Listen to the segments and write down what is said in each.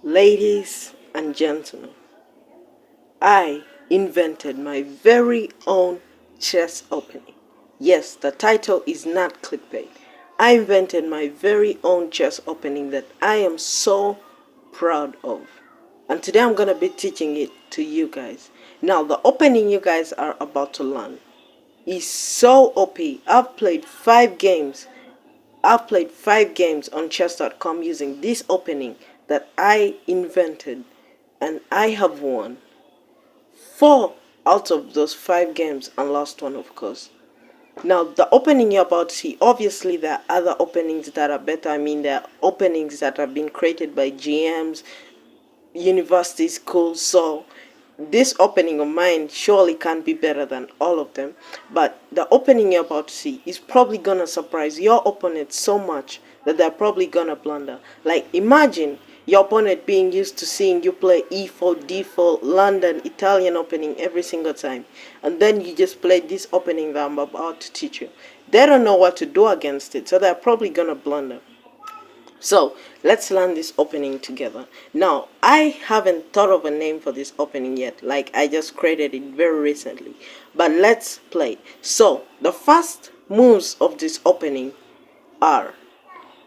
Ladies and gentlemen, I invented my very own chess opening. Yes, the title is not clickbait. I invented my very own chess opening that I am so proud of. And today I'm going to be teaching it to you guys. Now, the opening you guys are about to learn is so OP. I've played 5 games on chess.com using this opening that I invented, and I have won 4 out of those 5 games and lost one, of course. Now, the opening you're about to see, obviously there are other openings that are better. I mean, there are openings that have been created by GMs, university schools, so this opening of mine surely can't be better than all of them. But the opening you're about to see is probably gonna surprise your opponent so much that they're probably gonna blunder. Like, imagine your opponent being used to seeing you play e4, d4, London, Italian opening every single time, and then you just play this opening that I'm about to teach you. They don't know what to do against it, so they're probably gonna blunder. So let's learn this opening together. Now, I haven't thought of a name for this opening yet, like I just created it very recently, but let's play. So the first moves of this opening are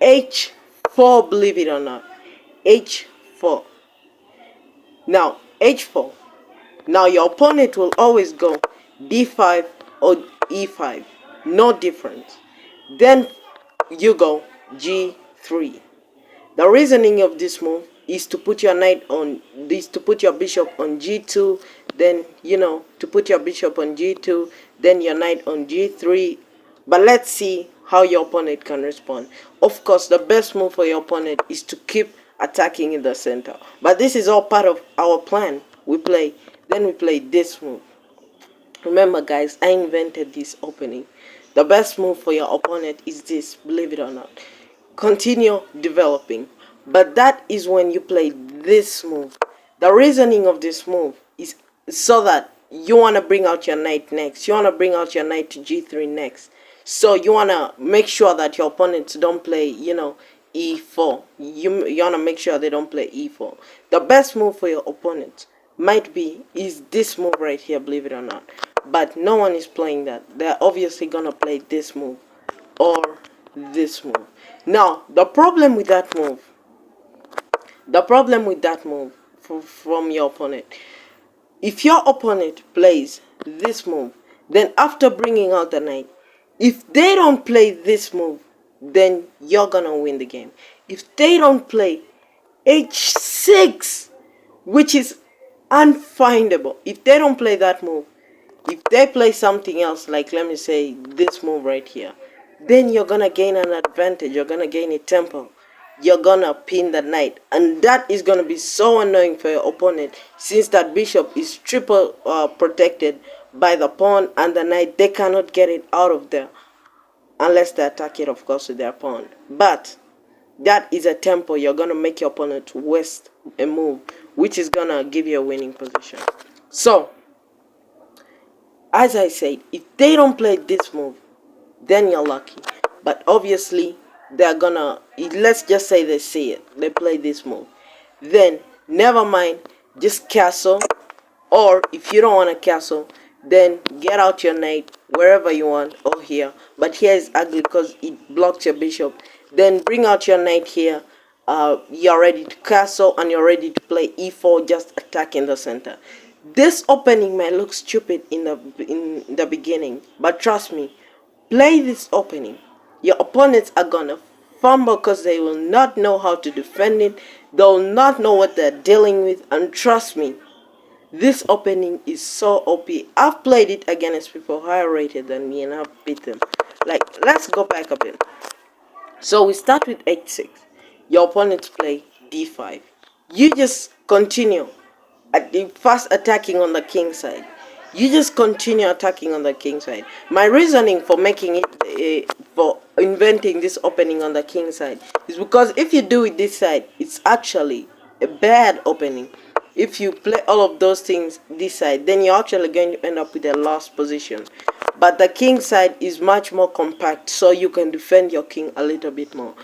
h4, believe it or not, h4. Now h4, now your opponent will always go d5 or e5, no difference. Then you go g3. The reasoning of this move is to put your bishop on g2, then to put your bishop on g2, then your knight on g3. But let's see how your opponent can respond. Of course, the best move for your opponent is to keep attacking in the center. But this is all part of our plan. We play this move. Remember, guys, I invented this opening. The best move for your opponent is this, believe it or not. Continue developing. But that is when you play this move. The reasoning of this move is so that you want to bring out your knight next. You want to bring out your knight to g3 next. So you want to make sure that your opponents don't play, e4. You want to make sure they don't play e4. The best move for your opponent is this move right here, believe it or not. But no one is playing that. They're obviously going to play this move or this move. Now, the problem with that move from your opponent, if your opponent plays this move, then after bringing out the knight, if they don't play this move, then you're gonna win the game. If they don't play h6, which is unfindable, if they don't play that move, if they play something else, like let me say this move right here, then you're gonna gain an advantage. You're gonna gain a tempo. You're gonna pin the knight, and that is gonna be so annoying for your opponent, since that bishop is triple protected by the pawn and the knight. They cannot get it out of there unless they attack it, of course, with their pawn. But that is a tempo. You're gonna make your opponent waste a move, which is gonna give you a winning position. So, as I said, if they don't play this move, then you're lucky. But obviously they're gonna, let's just say they see it, they play this move, then never mind, just castle. Or if you don't want to castle, then get out your knight wherever you want, or here. But here is ugly because it blocks your bishop. Then bring out your knight here. You're ready to castle and you're ready to play e4, just attack in the center. This opening may look stupid in the beginning, but trust me, play this opening. Your opponents are gonna fumble because they will not know how to defend it. They'll not know what they're dealing with, and trust me, this opening is so OP. I've played it against people higher rated than me and I've beat them. Like, let's go back a bit. So we start with h6. Your opponents play d5. You just continue first attacking on the king side. You just continue attacking on the king side. My reasoning for making it, for inventing this opening on the king side, is because if you do it this side, it's actually a bad opening. If you play all of those things this side, then you're actually going to end up with a lost position. But the king side is much more compact, so you can defend your king a little bit more.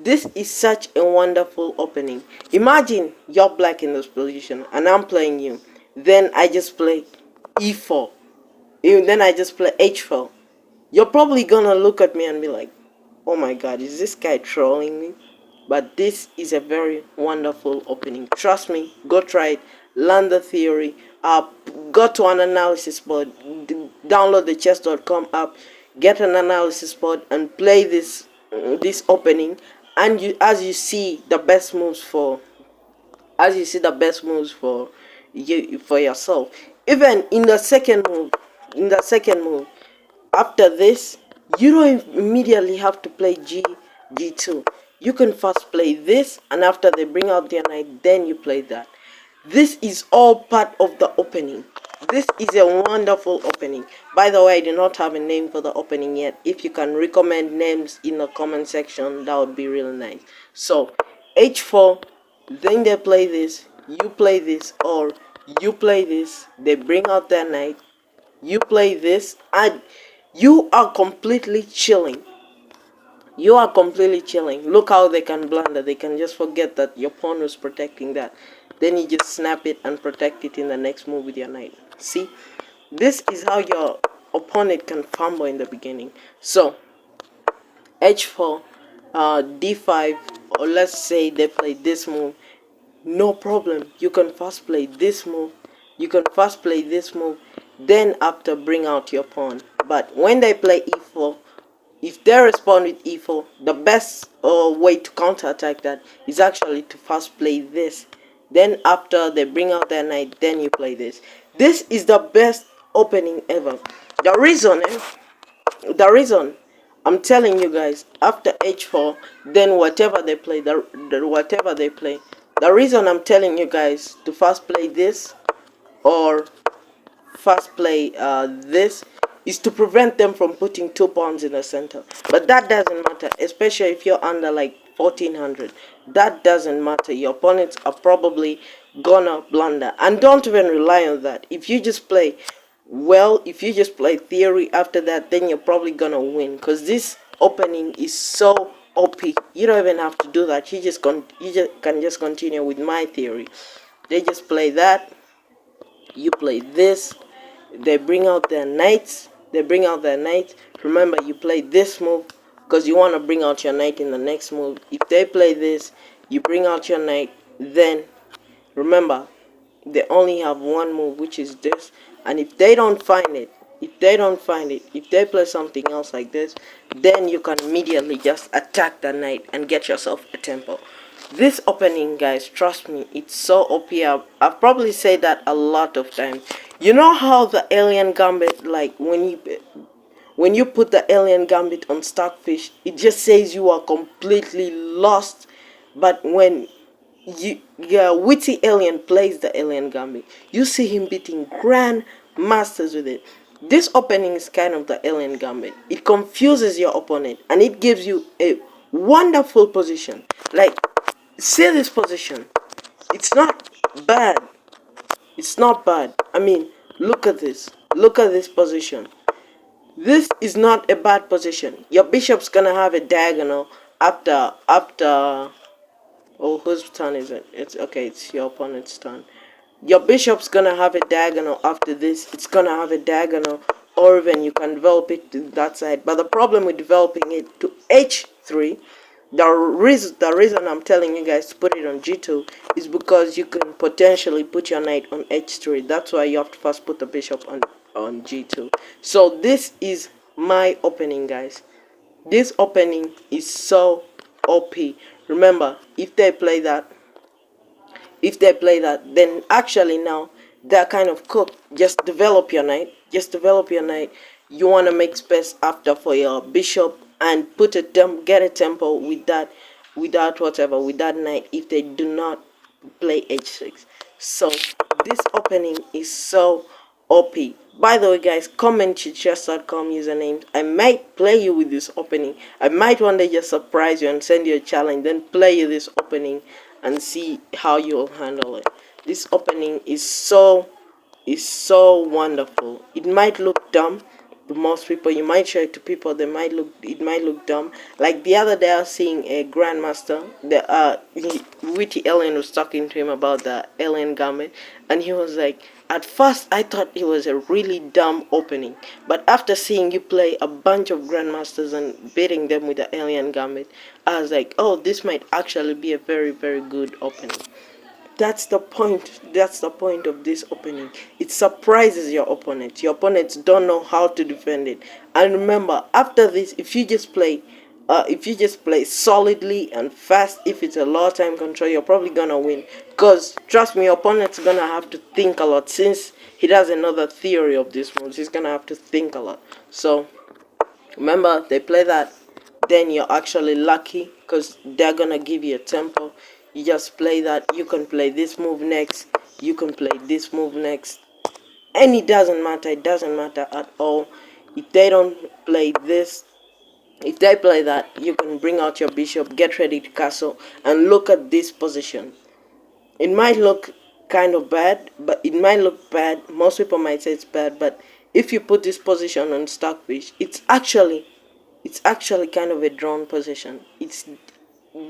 This is such a wonderful opening. Imagine you're black in this position and I'm playing you. Then I just play e4. And then I just play h4. You're probably gonna look at me and be like, oh my god, is this guy trolling me? But this is a very wonderful opening. Trust me, go try it, learn the theory, go to an analysis board, download the chess.com app, get an analysis board and play this opening, and as you see the best moves for you, for yourself. Even in the second move, after this, you don't immediately have to play g2. You can first play this, and after they bring out their knight, then you play that. This is all part of the opening. This is a wonderful opening. By the way, I do not have a name for the opening yet. If you can recommend names in the comment section, that would be really nice. So h4, then they play this, you play this, or you play this, they bring out their knight, you play this, and you are completely chilling. You are completely chilling. Look how they can blunder. They can just forget that your pawn was protecting that. Then you just snap it and protect it in the next move with your knight. See? This is how your opponent can fumble in the beginning. So, h4, d5, or let's say they play this move. No problem. You can first play this move. Then after bring out your pawn. But when they play e4, if they respond with e4, the best way to counterattack that is actually to first play this. Then after they bring out their knight, then you play this. This is the best opening ever. The reason I'm telling you guys, after h4, then whatever they play, the reason I'm telling you guys to first play this or first play this is to prevent them from putting 2 pawns in the center. But that doesn't matter, especially if you're under like 1400. That doesn't matter. Your opponents are probably gonna blunder, and don't even rely on that. If you just play theory after that, then you're probably gonna win, because this opening is so OP. You don't even have to do that. You can just continue with my theory. They just play that, you play this, they bring out their knights. Remember, you play this move because you want to bring out your knight in the next move. If they play this, you bring out your knight. Then remember, they only have one move, which is this. And if they don't find it, if they play something else like this, then you can immediately just attack the knight and get yourself a tempo. This opening, guys, trust me, it's so OP. I've probably said that a lot of times. You know how the alien gambit, like when you put the alien gambit on Stockfish, it just says you are completely lost. But when witty alien plays the alien gambit, you see him beating grand masters with it. This opening is kind of the alien gambit. It confuses your opponent and it gives you a wonderful position. Like, see this position. It's not bad. I mean, look at this. Look at this position. This is not a bad position. Your bishop's gonna have a diagonal after oh, whose turn is it? It's okay, it's your opponent's turn. Your bishop's gonna have a diagonal after this. It's gonna have a diagonal, or even you can develop it to that side. But the problem with developing it to h3, the reason I'm telling you guys to put it on g2 is because you can potentially put your knight on h3. That's why you have to first put the bishop on g2. So this is my opening, guys. This opening is so OP. Remember, if they play that, then actually now they're kind of cooked. Just develop your knight. You want to make space after for your bishop and get a tempo with that knight if they do not play h6. So this opening is so OP. By the way, guys, comment to chess.com usernames. I might play you with this opening. I might one day just surprise you and send you a challenge, then play you this opening and see how you'll handle it. This opening is so wonderful. It might look dumb, to most people. You might show it to people, it might look dumb. Like the other day I was seeing a grandmaster, witty alien was talking to him about the alien Gambit, and he was like, at first I thought it was a really dumb opening, but after seeing you play a bunch of grandmasters and beating them with the alien Gambit, I was like, oh, this might actually be a very, very good opening. That's the point. That's the point of this opening. It surprises your opponent. Your opponents don't know how to defend it. And remember, after this, if you just play solidly and fast, if it's a low time control, you're probably gonna win. Cause trust me, your opponent's gonna have to think a lot. Since he does another theory of this moves, he's gonna have to think a lot. So remember, they play that, then you're actually lucky because they're gonna give you a tempo. You just play that. You can play this move next, you can play this move next, and it doesn't matter. It doesn't matter at all. If they don't play this, if they play that, you can bring out your bishop, get ready to castle, and look at this position. It might look kind of bad, but it might look bad. Most people might say it's bad, but if you put this position on stockfish, it's actually kind of a drawn position. It's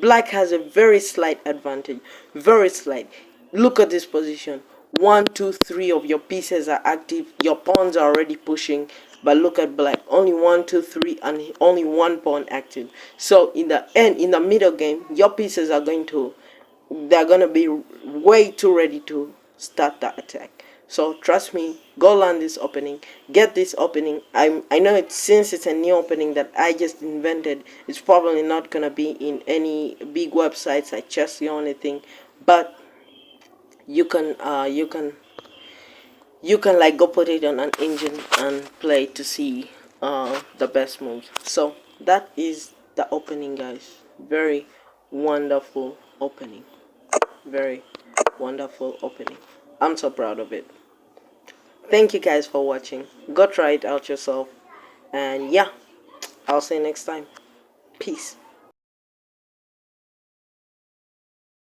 Black has a very slight advantage, very slight. Look at this position. One, two, three of your pieces are active. Your pawns are already pushing, but look at Black. Only one, two, three, and only one pawn active. So in the end, in the middle game, your pieces are they're gonna be way too ready to start the attack. So trust me, go learn this opening, get this opening. I know it, since it's a new opening that I just invented, it's probably not gonna be in any big websites like Chess or anything, but you can like go put it on an engine and play to see the best moves. So that is the opening, guys. Very wonderful opening. Very wonderful opening. I'm so proud of it. Thank you guys for watching. Go try it out yourself. And yeah, I'll see you next time. Peace.